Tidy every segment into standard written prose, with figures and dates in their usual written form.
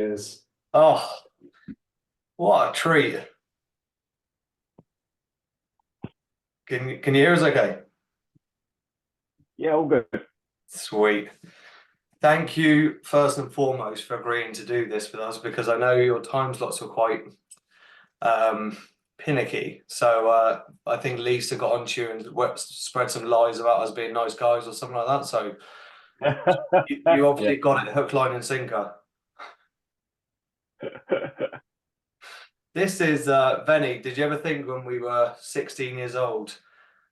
Cheers. Oh, what a treat. Can you hear us okay? Yeah, all good. Sweet. Thank you first and foremost for agreeing to do this with us because I know your time slots were quite um pinicky. So I think Lisa got on to you and spread some lies about us being nice guys or something like that. So you Yeah. obviously got it hook, line, and sinker. This is Venny. Did you ever think when we were 16 years old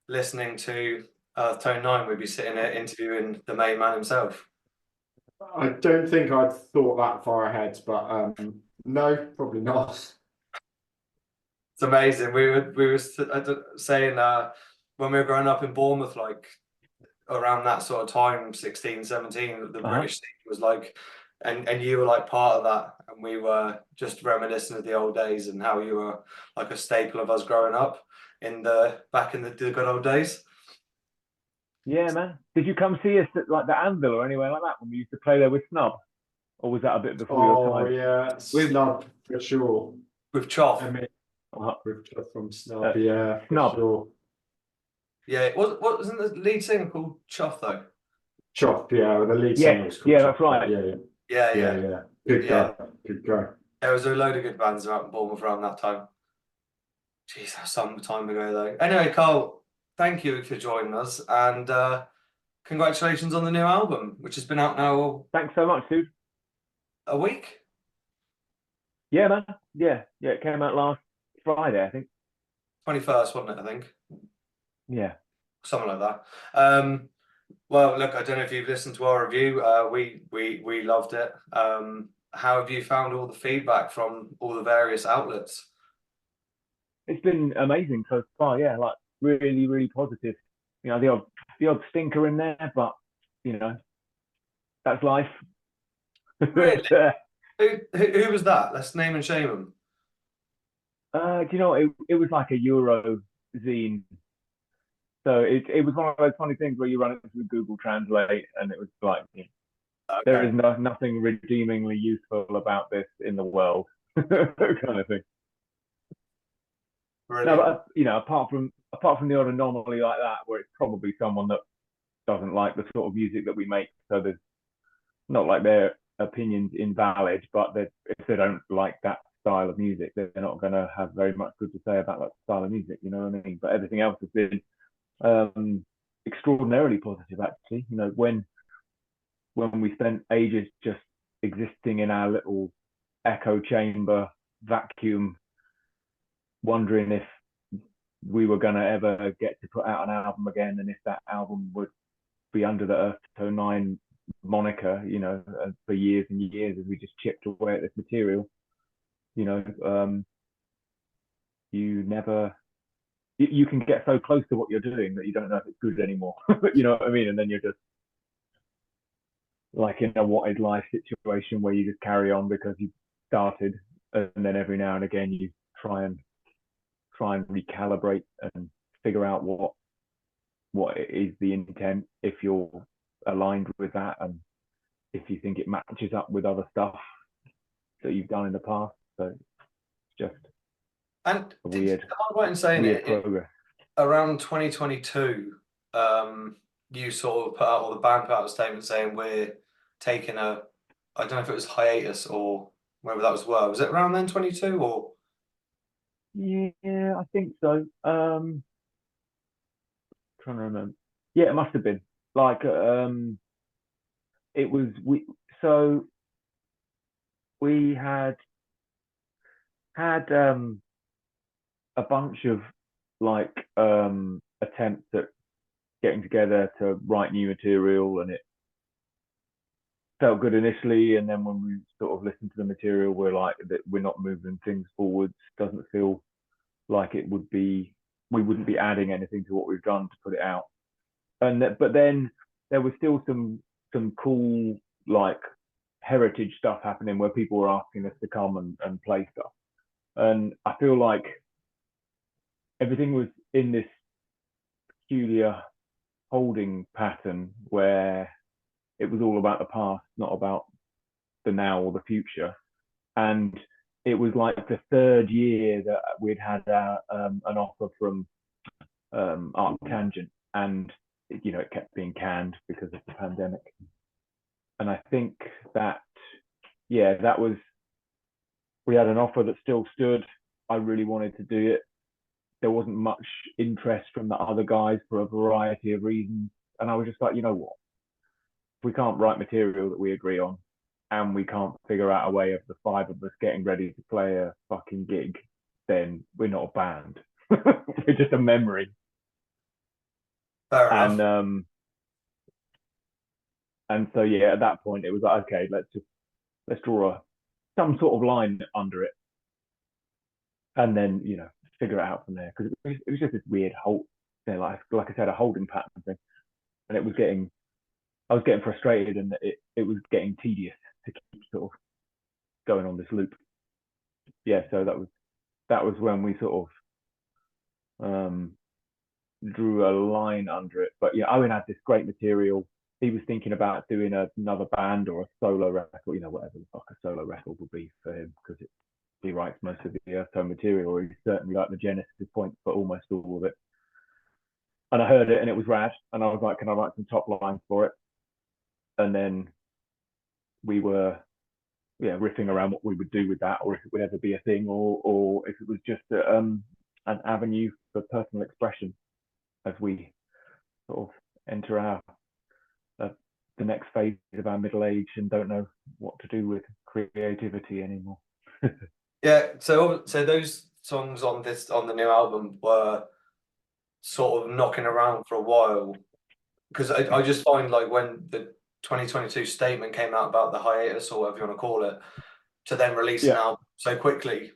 listening to Earthtone 9 we'd be sitting there interviewing the main man himself? I don't think I'd thought that far ahead, but no, probably not. It's amazing. We were saying when we were growing up in Bournemouth, like around that sort of time, 16, 17, the British scene was like, and you were like part of that, and we were just reminiscing of the old days and how you were like a staple of us growing up back in the good old days. Yeah, man. Did you come see us at like the Anvil or anywhere like that when we used to play there with Snub? Or was that a bit before your Oh time? yeah, Snub for sure. With Choff. I mean, Uh, with from Snub, yeah, Snub. for sure. Yeah, wasn't the lead singer called Choff though? Chop, yeah, the lead Yes, singer was called yeah, Chop. that's right. Yeah. Good Yeah. guy, good guy. There was a load of good bands out in Bournemouth around that time. Jeez, that's some time ago though. Anyway, Carl, thank you for joining us and congratulations on the new album, which has been out now Thanks so much, dude. a week. Yeah, man. Yeah, it came out last Friday, I think. 21st, wasn't it, I think? Yeah. Something like that. Well, look, I don't know if you've listened to our review. We loved it. How have you found all the feedback from all the various outlets? It's been amazing so far, yeah, like really, really positive. You know, the odd stinker in there, but you know, that's life. Really? Who was that? Let's name and shame them. Do you know, it was like a Euro zine. So it was one of those funny things where you run it through Google Translate and it was like, there is nothing redeemingly useful about this in the world, kind of thing. Brilliant. No, but you know, apart from the odd anomaly like that, where it's probably someone that doesn't like the sort of music that we make, so there's not like their opinions invalid, but if they don't like that style of music, they're not going to have very much good to say about that style of music. You know what I mean? But everything else has been extraordinarily positive, actually. You know, when we spent ages just existing in our little echo chamber vacuum, wondering if we were going to ever get to put out an album again, and if that album would be under the Earthtone 9 moniker, you know, for years and years as we just chipped away at this material. You know, you can get so close to what you're doing that you don't know if it's good anymore. You know what I mean? And then you're just like in a what is life situation where you just carry on because you started, and then every now and again you try and recalibrate and figure out what is the intent, if you're aligned with that, and if you think it matches up with other stuff that you've done in the past. So it's just And a weird, am I right in saying weird progress. Around 2022, you sort of put out, or the band put out a statement saying we're taking I don't know if it was hiatus or whether that was it around then, 22 or? Yeah, I think so. Trying to remember. Yeah, it must have been. Like, it was we had a bunch of like attempts at getting together to write new material, and it felt good initially, and then when we sort of listened to the material, we're like that we're not moving things forwards. Doesn't feel like it would be. We wouldn't be adding anything to what we've done to put it out. But then there was still some cool like heritage stuff happening where people were asking us to come and play stuff, and I feel like everything was in this peculiar holding pattern where it was all about the past, not about the now or the future. and it was like the third year that we'd had an offer from Arctangent, and it kept being canned because of the pandemic. And I think that, yeah, we had an offer that still stood. I really wanted to do it. There wasn't much interest from the other guys for a variety of reasons. And I was just like, you know what? If we can't write material that we agree on, and we can't figure out a way of the five of us getting ready to play a fucking gig, then we're not a band. We're just a memory. Fair enough. And so yeah, at that point it was like, okay, let's draw some sort of line under it, and then figure it out from there, because it was just this weird like I said, a holding pattern thing, and I was getting frustrated, and it was getting tedious to keep sort of going on this loop. Yeah, so that was when we sort of drew a line under it. But yeah, Owen had this great material. He was thinking about doing another band or a solo record, whatever the fuck a solo record would be for him, because he writes most of the Earthtone material, or he's certainly like the genesis point for almost all of it. And I heard it and it was rad, and I was like, can I write some top lines for it? And then we were riffing around what we would do with that, or if it would ever be a thing, or if it was just an avenue for personal expression as we sort of enter the next phase of our middle age and don't know what to do with creativity anymore. Yeah, so those songs on the new album were sort of knocking around for a while, because I just find, like, when the 2022 statement came out about the hiatus, or whatever you want to call it, to then release an album so quickly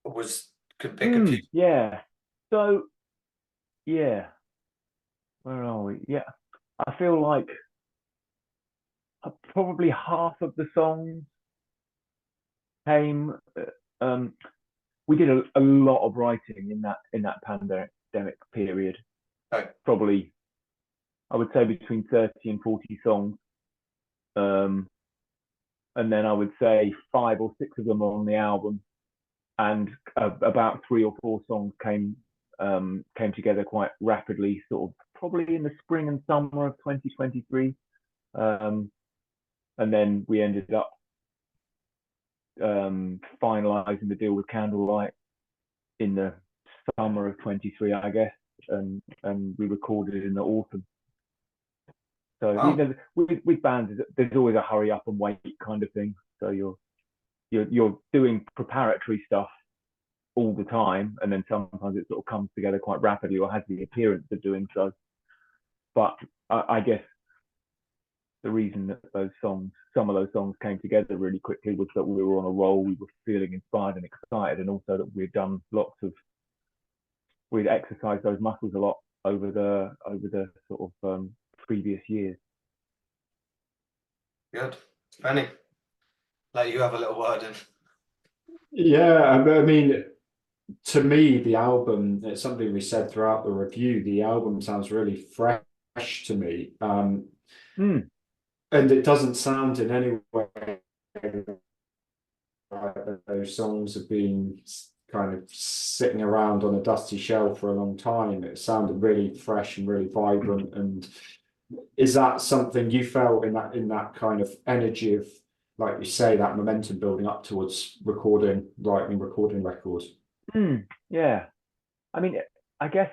was a bit confusing. Yeah. So yeah, where are we? Yeah, I feel like probably half of the songs came. We did a lot of writing in that pandemic period. Okay. Probably, I would say between 30 and 40 songs. And then I would say 5 or 6 of them are on the album, and about 3 or 4 songs came together quite rapidly, sort of probably in the spring and summer of 2023. And then we ended up finalizing the deal with Candlelight in the summer of 23, I guess, and we recorded it in the autumn. So wow. With bands, there's always a hurry up and wait kind of thing. So you're doing preparatory stuff all the time, and then sometimes it sort of comes together quite rapidly, or has the appearance of doing so. But I guess the reason that some of those songs came together really quickly, was that we were on a roll, we were feeling inspired and excited, and also that we'd exercised those muscles a lot over the sort of previous years. Good. Benny, let you have a little word in. Yeah, I mean, to me, the album, it's something we said throughout the review, the album sounds really fresh to me. And it doesn't sound in any way like those songs have been kind of sitting around on a dusty shelf for a long time. It sounded really fresh and really vibrant. And is that something you felt in that kind of energy of, like you say, that momentum building up towards recording records? Yeah, I mean, I guess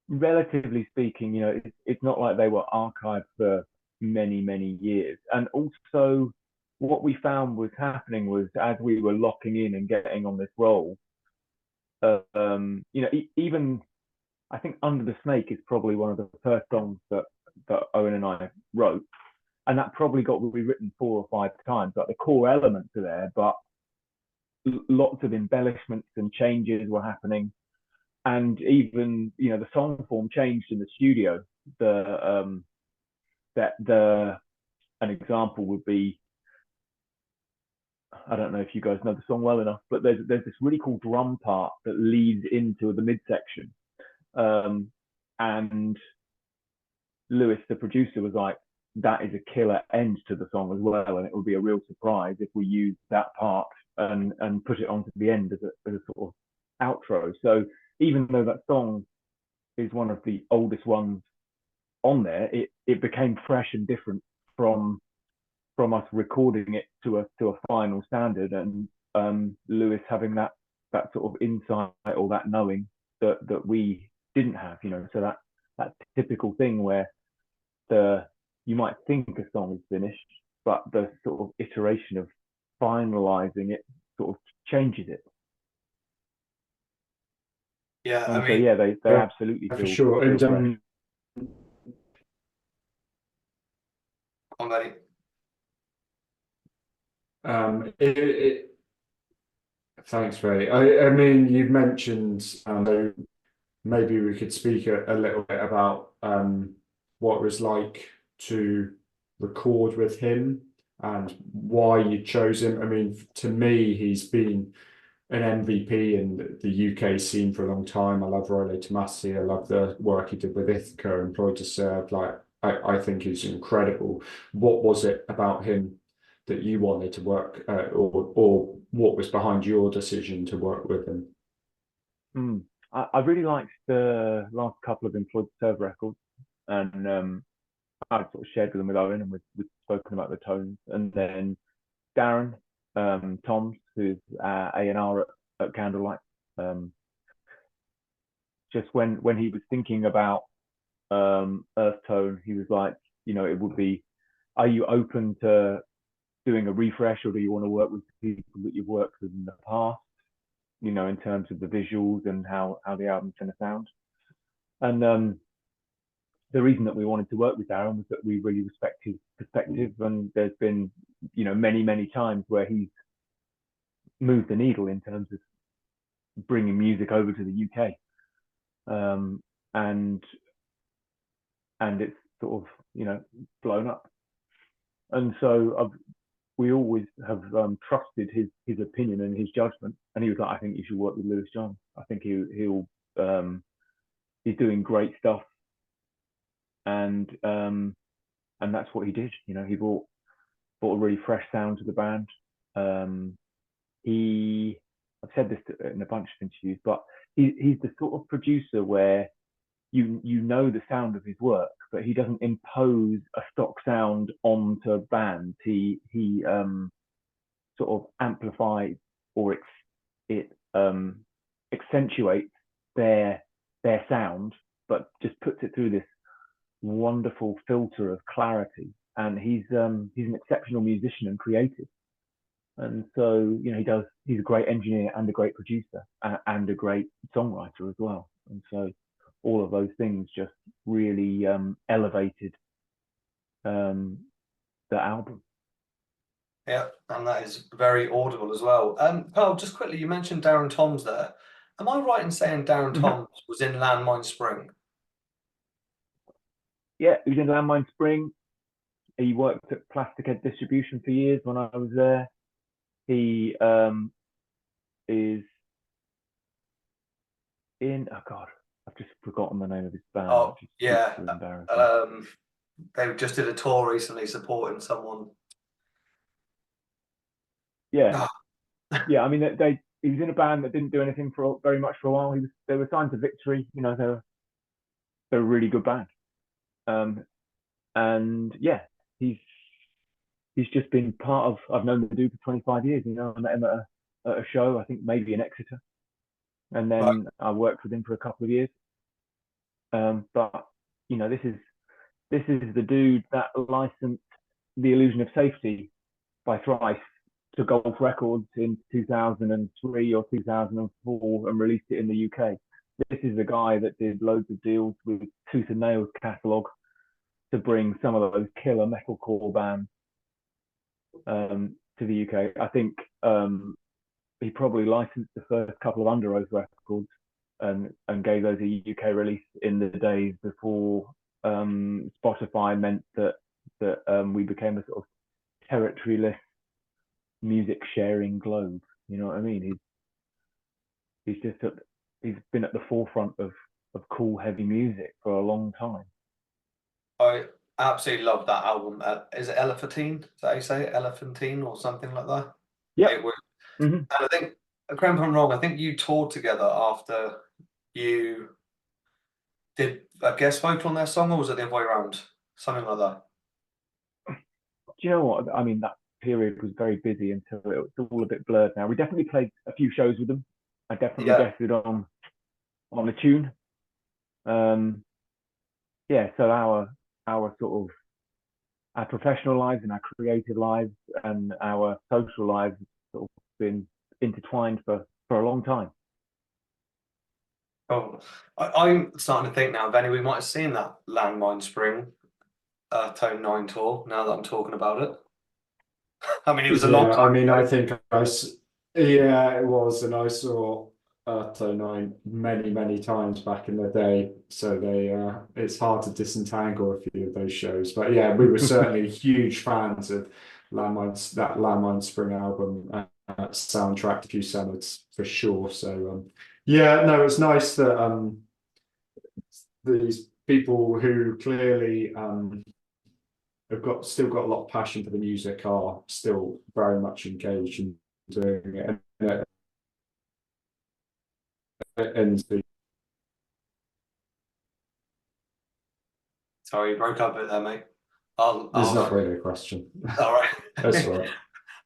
relatively speaking, it's not like they were archived for many years. And also what we found was happening was, as we were locking in and getting on this roll, even I think Under the Snake is probably one of the first songs that Owen and I wrote, and that probably got rewritten 4 or 5 times. Like, the core elements are there, but lots of embellishments and changes were happening. And even the song form changed in the studio. An example would be, I don't know if you guys know the song well enough, but there's this really cool drum part that leads into the midsection, and Lewis, the producer, was like, that is a killer end to the song as well, and it would be a real surprise if we use that part and put it onto the end as a sort of outro. So even though that song is one of the oldest ones on there, it became fresh and different from us recording it to a final standard, and Lewis having that sort of insight or that knowing that we didn't have, you know. So that typical thing where you might think a song is finished, but the sort of iteration of finalizing it sort of changes it. Yeah, And I so mean, yeah, they Yeah, absolutely for feel sure. And fresh. on Matty. Thanks, Ray. I mean, you've mentioned, maybe we could speak a little bit about what it was like to record with him and why you chose him. I mean, to me, he's been an MVP in the UK scene for a long time. I love Rolo Tomasi. I love the work he did with Ithaca, Employed to Serve. Like, I think he's incredible. What was it about him that you wanted to work, or what was behind your decision to work with him? I really liked the last couple of Employed to Serve records, and I sort of shared with them with Owen, and we've spoken about the tones. And then Darren Toms, who's A&R at Candlelight, just when he was thinking about Earthtone, he was like, you know, it would be, are you open to doing a refresh, or do you want to work with people that you've worked with in the past, you know, in terms of the visuals and how the album's going to sound? And the reason that we wanted to work with Darren was that we really respect his perspective, and there's been, you know, many times where he's moved the needle in terms of bringing music over to the UK, and it's sort of, you know, blown up. And so we always have trusted his opinion and his judgment. And he was like, I think you should work with Lewis John. I think he's doing great stuff, and that's what he did. You know, he brought a really fresh sound to the band. I've said this in a bunch of interviews, but he's the sort of producer where you know the sound of his work, but he doesn't impose a stock sound onto bands. He sort of amplifies, or it accentuates their sound, but just puts it through this wonderful filter of clarity. And he's an exceptional musician and creative. And so, you know, he's a great engineer and a great producer and a great songwriter as well. And so all of those things just really elevated the album. Yeah, and that is very audible as well. Pearl, just quickly, you mentioned Darren Toms there. Am I right in saying Darren Toms was in Landmine Spring? Yeah, he was in Landmine Spring. He worked at Plastic Head Distribution for years when I was there. He is in, oh God, I've just forgotten the name of his band. Oh, yeah. They just did a tour recently supporting someone. Yeah. Yeah, I mean, he was in a band that didn't do anything for very much for a while. They were signed to Victory. You know, they're a really good band. And yeah, he's just been part of. I've known the dude for 25 years. You know, I met him at a show, I think maybe in Exeter, and then I worked with him for a couple of years. But you know, this is the dude that licensed The Illusion of Safety by Thrice to Golf Records in 2003 or 2004 and released it in the UK. This is the guy that did loads of deals with Tooth and Nail's catalogue to bring some of those killer metalcore bands to the UK. I think he probably licensed the first couple of Under Oath records and gave those a UK release in the days before Spotify meant that we became a sort of territoryless music sharing globe. You know what I mean? He's been at the forefront of cool heavy music for a long time. absolutely love that album. Is it Elephantine? Is that how you say it? Elephantine or something like that? Yeah. It was, Hmm. and I think, correct me if I'm wrong, I think you toured together after you did a guest vocal on their song, or was it the other way around? Something like that. Do you know what? I mean, that period was very busy until it's all a bit blurred now. We definitely played a few shows with them. I definitely Yeah. guested on a tune. Yeah, so our sort of our professional lives and our creative lives and our social lives sort of been intertwined for a long time. Oh, I'm starting to think now, Benny, we might have seen that Landmine Spring Tone 9 tour now that I'm talking about it. I mean, it was a long Yeah, I time mean, ago. I think yeah, it was, and I saw Earthtone 9 many, many times back in the day. So it's hard to disentangle a few of those shows. But yeah, we were certainly huge fans of Landmine Spring album soundtrack, a few summits for sure. So yeah, no, it's nice that these people who clearly have still got a lot of passion for the music are still very much engaged in doing it. And Sorry, you broke up a bit there, mate. there's not really a question. All right. That's all right.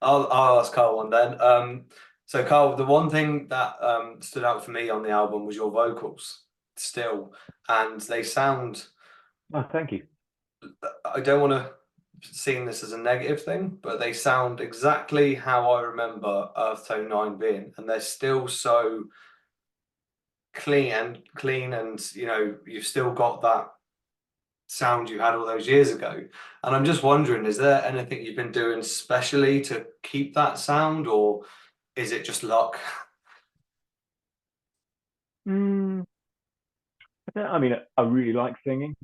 I'll ask Carl one then. So Carl, the one thing that stood out for me on the album was your vocals still, and they sound, Oh, thank you. I don't want to seeing this as a negative thing, but they sound exactly how I remember Earthtone 9 being, and they're still so clean and you know, you've still got that sound you had all those years ago. And I'm just wondering, is there anything you've been doing specially to keep that sound, or is it just luck? Mm, I mean, I really like singing.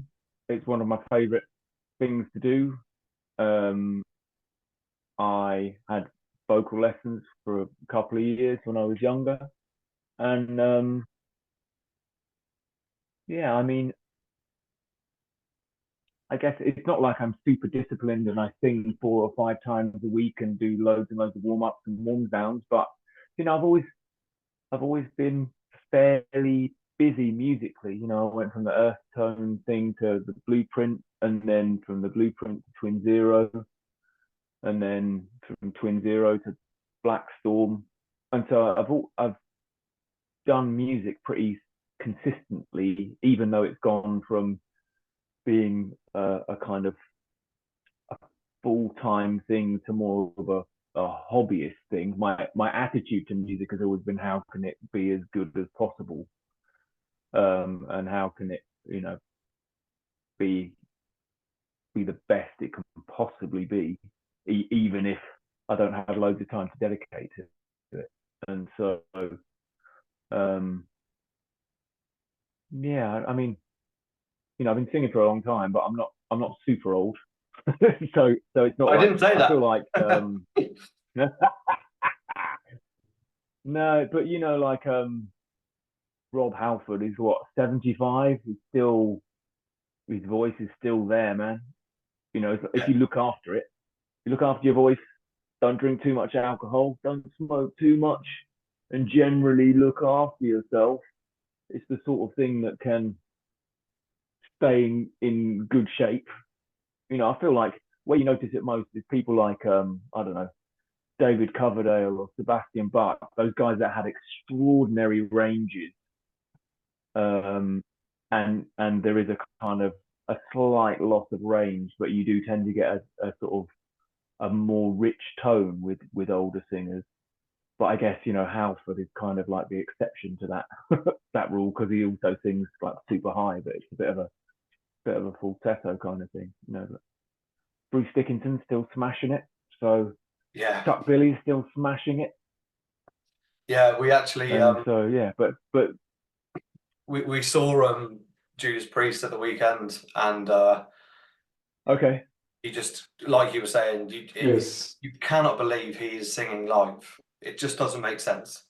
It's one of my favorite things to do. I had vocal lessons for a couple of years when I was younger, and yeah, I mean, I guess it's not like I'm super disciplined and I sing 4 or 5 times a week and do loads and loads of warm ups and warm downs, but you know, I've always been fairly busy musically. You know, I went from the Earthtone thing to the Blueprint, and then from the Blueprint to Twin Zero, and then from Twin Zero to Black Storm, and so I've done music pretty consistently, even though it's gone from being a kind of a full-time thing to more of a hobbyist thing. My attitude to music has always been, how can it be as good as possible, and how can it, you know, be the best it can possibly be, even if I don't have loads of time to dedicate to it. And so yeah, I mean, you know, I've been singing for a long time, but I'm not super old. So it's not I like didn't say I that. feel like no, but you know, like Rob Halford is what, 75. He's still, his voice is still there, man. You know, if you look after it, you look after your voice, don't drink too much alcohol, don't smoke too much, and generally look after yourself. It's the sort of thing that can stay in good shape. You know, I feel like where you notice it most is people like I don't know, David Coverdale or Sebastian Bach, those guys that had extraordinary ranges. And there is a kind of a slight loss of range, but you do tend to get a sort of a more rich tone with older singers. But I guess, you know, Halford is kind of like the exception to that that rule, because he also sings like super high, but it's a bit of a falsetto kind of thing, you know. But Bruce Dickinson's still smashing it, so Yeah, Chuck Billy's still smashing it, yeah. We actually and so yeah, but we saw Judas Priest at the weekend, and okay, he just, like you were saying, Yes, you cannot believe he is singing live. It just doesn't make sense.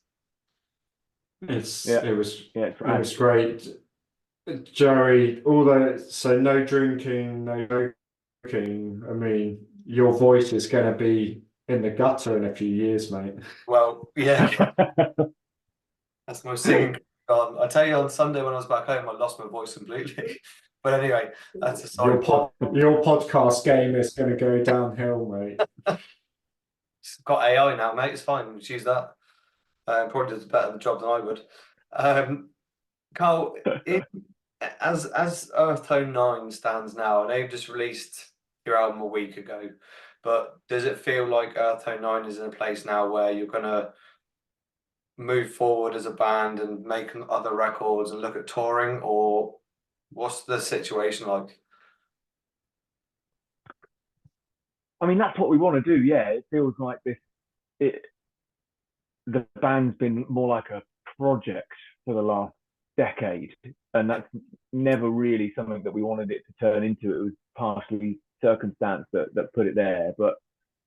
yeah, it was yeah, great. Joey, although so no drinking, no joking. I mean, your voice is going to be in the gutter in a few years, mate. Well, yeah, that's my singing gone. I tell you, on Sunday when I was back home, I lost my voice completely. But anyway, that's a side point. Your podcast game is going to go downhill, mate. It's got AI now, mate. It's fine. Just use that. Probably does a better job than I would. Carl, as Earthtone 9 stands now, and they've just released your album a week ago, but does it feel like Earthtone 9 is in a place now where you're gonna move forward as a band and make other records and look at touring, or what's the situation like? I mean, that's what we want to do. Yeah, it feels like the band's been more like a project for the last decade, and that's never really something that we wanted it to turn into. It was partially circumstance that put it there, but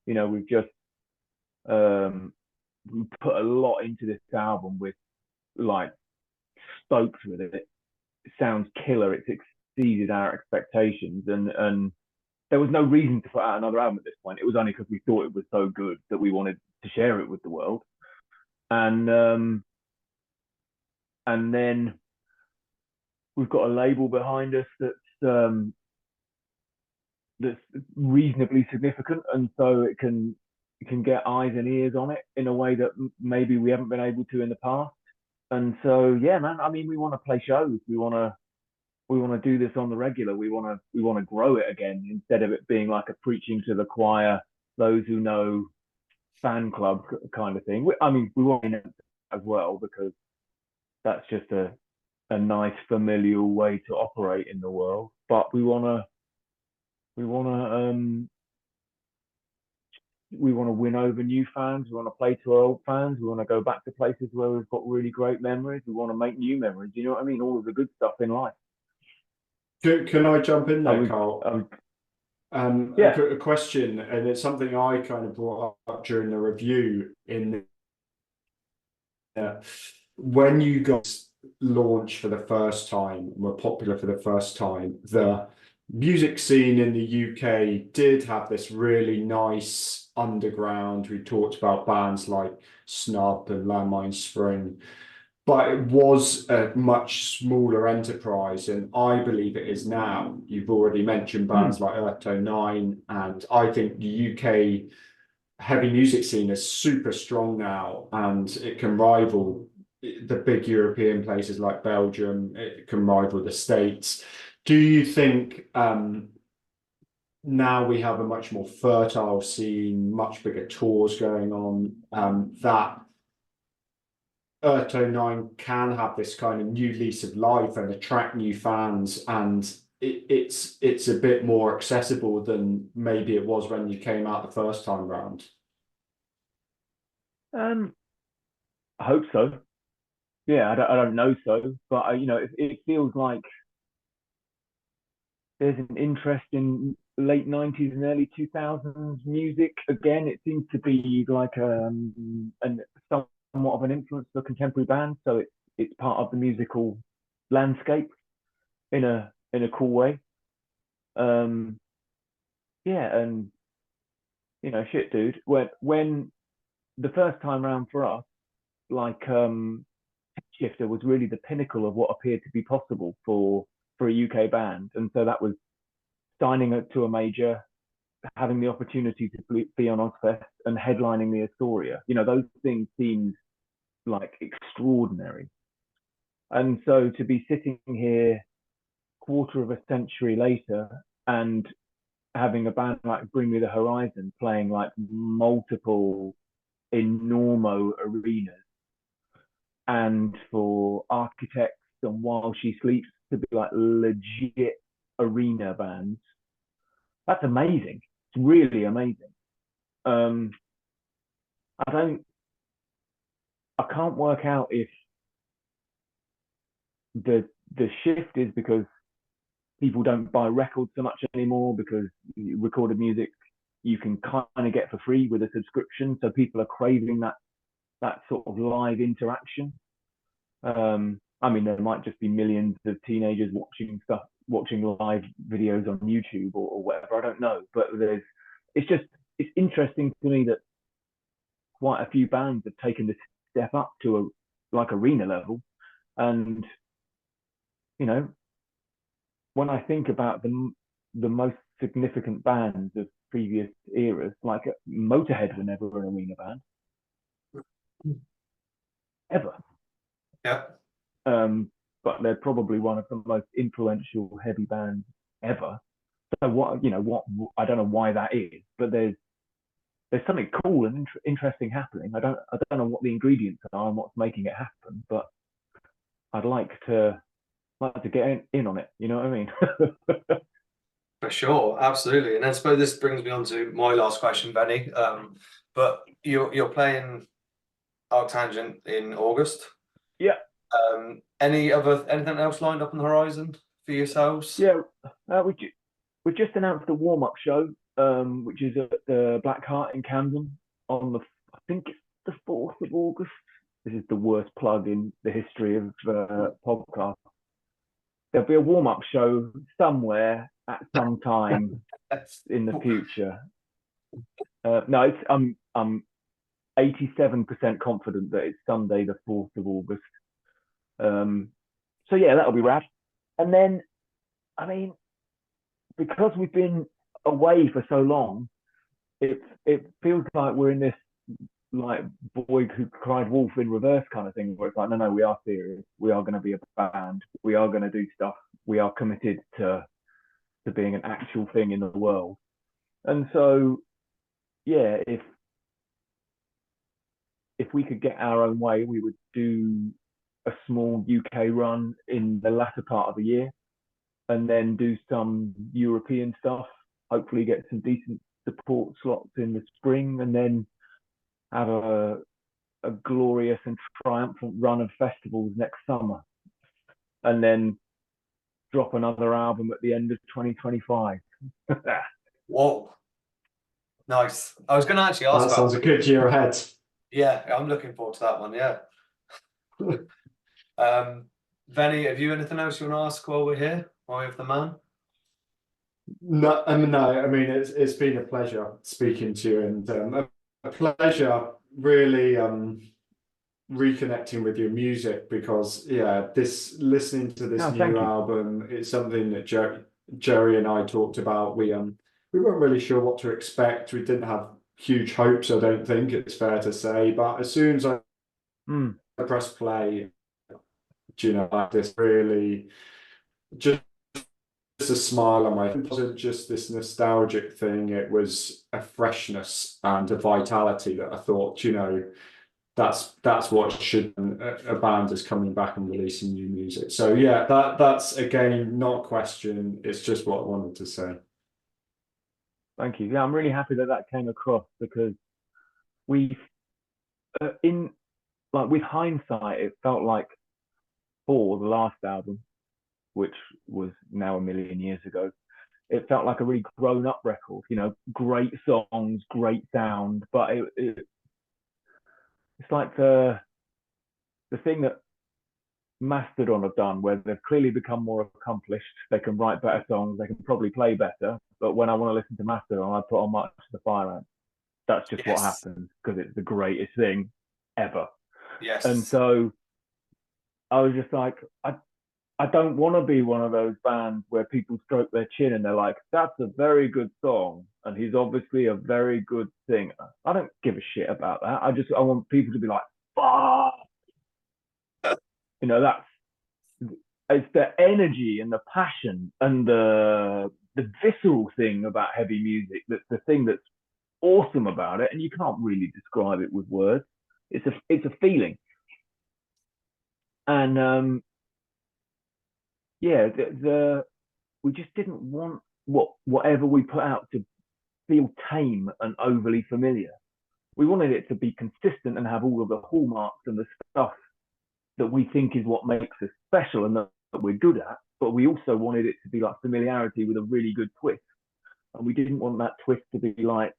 you know, we've just we put a lot into this album, with like stoked with it. It sounds killer. It's exceeded our expectations, and there was no reason to put out another album at this point. It was only because we thought it was so good that we wanted to share it with the world. And then we've got a label behind us that's reasonably significant, and so it can get eyes and ears on it in a way that maybe we haven't been able to in the past. And so yeah, man, I mean, we want to play shows. We want to do this on the regular. We want to grow it again, instead of it being like a preaching to the choir, those who know fan club kind of thing. I mean, we want to as well, because that's just a nice familial way to operate in the world. But we want to win over new fans. We want to play to our old fans. We want to go back to places where we've got really great memories. We want to make new memories. You know what I mean? All of the good stuff in life. Can I jump in there, Carl? Yeah. A question, and it's something I kind of brought up during the review. When you guys launched for the first time, were popular for the first time, the music scene in the UK did have this really nice underground. We talked about bands like Snub and Landmine Spring, but it was a much smaller enterprise, and I believe it is now. You've already mentioned bands like Earthtone 9, and I think the UK heavy music scene is super strong now, and it can rival the big European places like Belgium. It can rival the States. Do you think now we have a much more fertile scene, much bigger tours going on, that Earthtone 9 can have this kind of new lease of life and attract new fans, and it's a bit more accessible than maybe it was when you came out the first time round? I hope so. Yeah, I don't know so, but you know, it feels like there's an interest in late 90s and early 2000s music again. It seems to be like somewhat of an influence for contemporary bands, so it's part of the musical landscape in a cool way. Yeah, and you know, shit, dude. When the first time round for us, like Shifter was really the pinnacle of what appeared to be possible for a UK band, and so that was signing to a major, having the opportunity to be on Ozfest and headlining the Astoria. You know, those things seemed like extraordinary. And so to be sitting here quarter of a century later and having a band like Bring Me the Horizon playing like multiple enormo arenas, and for Architects and While She Sleeps to be like legit arena bands, that's amazing. It's really amazing. I can't work out if the shift is because people don't buy records so much anymore, because recorded music you can kind of get for free with a subscription, so people are craving that sort of live interaction. I mean, there might just be millions of teenagers watching stuff watching live videos on YouTube or whatever. I don't know, but it's interesting to me that quite a few bands have taken this step up to a like arena level, and you know, when I think about the most significant bands of previous eras, like Motorhead were never an arena band ever. Yeah. But they're probably one of the most influential heavy bands ever. So what I don't know why that is, but there's something cool and interesting happening. I don't know what the ingredients are and what's making it happen, but I'd like to get in on it. You know what I mean? For sure, absolutely. And I suppose this brings me on to my last question, Benny. But you're playing Arctangent in August. Yeah. Anything else lined up on the horizon for yourselves? Yeah. We just announced a warm-up show, which is at the Black Heart in Camden on I think it's the 4th of August. This is the worst plug in the history of podcast. There'll be a warm-up show somewhere at some time in the future. No, I'm 87% confident that it's Sunday, the 4th of August. So yeah, that'll be rad. And then, I mean, because we've been away for so long, it feels like we're in this like boy who cried wolf in reverse kind of thing, where it's like, no, we are serious. We are going to be a band. We are going to do stuff. We are committed to being an actual thing in the world. And so, yeah, if we could get our own way, we would do a small UK run in the latter part of the year, and then do some European stuff. Hopefully, get some decent support slots in the spring, and then have a glorious and triumphant run of festivals next summer, and then drop another album at the end of 2025. Whoa, nice. I was going to actually ask that sounds a good year ahead. Yeah, I'm looking forward to that one. Yeah. Venny, have you anything else you want to ask while we're here? While we have the man? No, I mean it's been a pleasure speaking to you, and a pleasure really reconnecting with your music, because listening to this new album, it's something that Jerry and I talked about. We weren't really sure what to expect. We didn't have huge hopes, I don't think it's fair to say, but as soon as I pressed play, like this really just a smile on my face. It wasn't just this nostalgic thing, it was a freshness and a vitality that I thought, that's what should a band is coming back and releasing new music. So yeah, that's again not a question, it's just what I wanted to say. Thank you. Yeah, I'm really happy that came across, because with hindsight, it felt like for the last album, which was now a million years ago, it felt like a really grown-up record. Great songs, great sound, but it's like the thing that Mastodon have done, where they've clearly become more accomplished. They can write better songs, they can probably play better. But when I want to listen to Mastodon, I put on March to the Fire Ant. That's just what happens, because it's the greatest thing ever. Yes. And so I was just like, I don't want to be one of those bands where people stroke their chin and they're like, that's a very good song, and he's obviously a very good singer. I don't give a shit about that. I want people to be like, fuck. It's the energy and the passion and the visceral thing about heavy music that's the thing that's awesome about it, and you can't really describe it with words. It's a feeling. And we just didn't want whatever we put out to feel tame and overly familiar. We wanted it to be consistent and have all of the hallmarks and the stuff that we think is what makes us special and that we're good at, but we also wanted it to be like familiarity with a really good twist. And we didn't want that twist to be like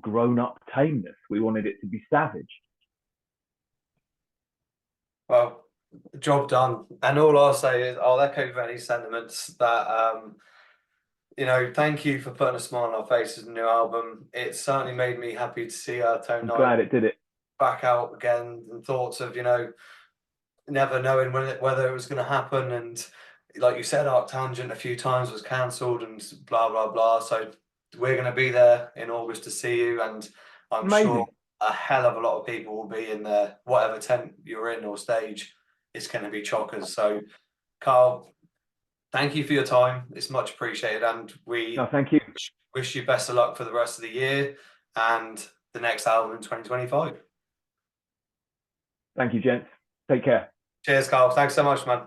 grown-up tameness. We wanted it to be savage. Well, job done. And all I'll say is I'll echo Vinny's sentiments that you know, thank you for putting a smile on our faces with the new album. It certainly made me happy to see Earthtone I'm glad it did it. back out again, and thoughts of, you know, never knowing whether it was going to happen. And like you said, Arctangent a few times was cancelled and blah, blah, blah. So we're going to be there in August to see you. And I'm Amazing. sure a hell of a lot of people will be in there, whatever tent you're in or stage, it's going to be chockers. So, Karl, thank you for your time. It's much appreciated. And we Thank you. wish you best of luck for the rest of the year and the next album in 2025. Thank you, gents. Take care. Cheers, Karl. Thanks so much, man.